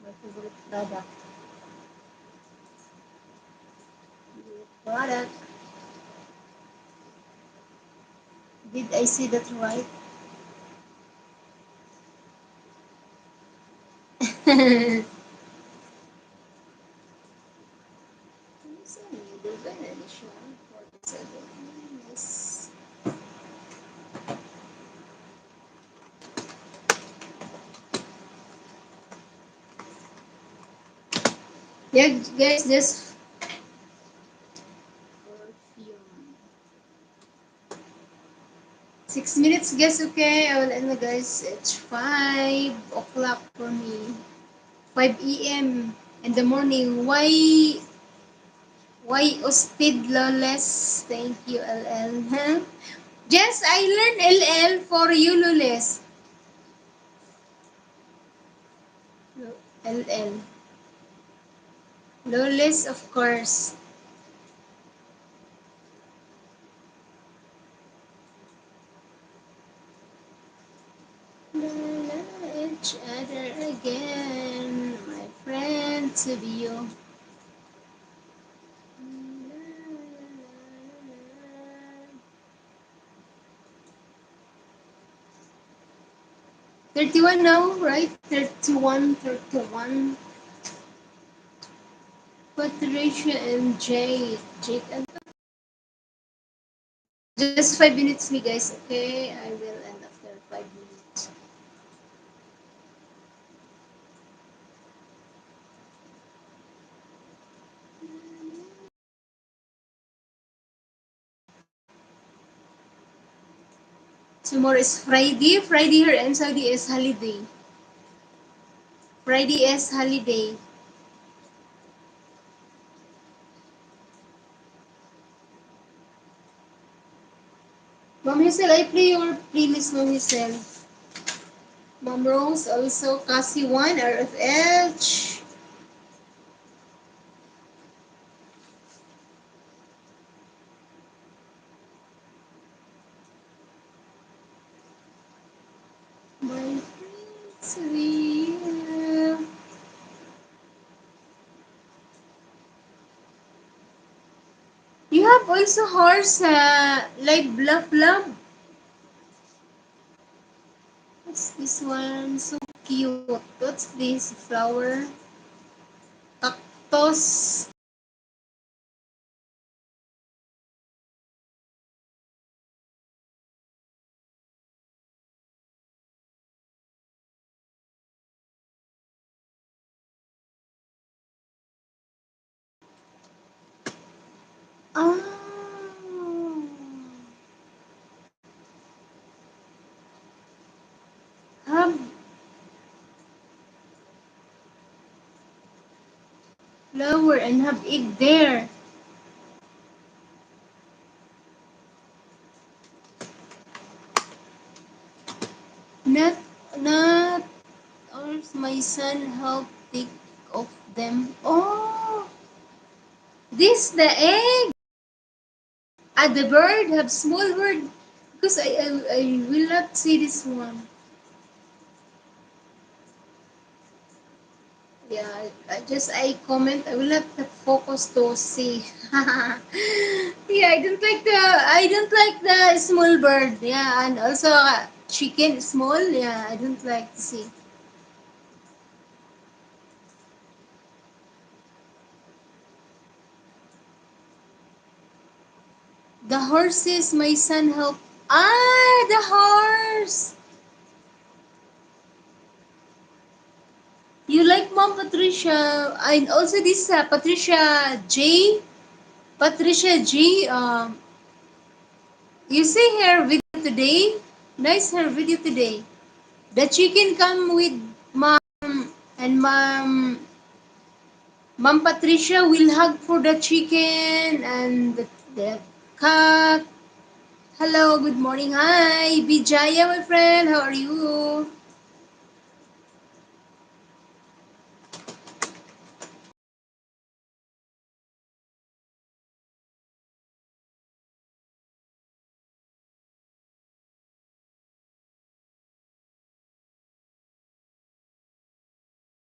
My favorite product. Product. Did I see that right? Yes. Yeah, guys, just perfume. 6 minutes, guys. Okay, I will end, guys. It's 5 o'clock for me. 5 a.m. in the morning. Why Ostid Lawless? Thank you, LL. Huh? Yes, I learned LL for you, Lules. LL. Lules, of course. Each other again, my friend to be you. 31 now, right? 31, 31. Patricia and Jake. Jake and just 5 minutes, me guys. Okay, I will end after 5 minutes. Tomorrow is Friday. Friday here in Saudi is holiday. Friday is holiday. Mom Hazel, I play your playlist, Mom Hazel. Mom Rose also, Cassie 1, RFH. My friends, we You have also horse, like bluff bluff. What's this one? So cute. What's this flower? Cactus. Ah. Have flower and have egg there. Not, not, or my son help take off them. Oh, this the egg. Ah, the bird have small bird. Because I will not see this one. Yeah, I comment. I will not focus to see. Yeah, I don't like the small bird. Yeah, and also chicken small. Yeah, I don't like to see. The horses, my son help. Ah, the horse. You like Mom Patricia, and also this Patricia J. Patricia G. You see her video today. Nice her video today. The chicken come with mom and Mom Patricia will hug for the chicken and the cat. Hello, good morning. Hi, Bijaya, my friend. How are you?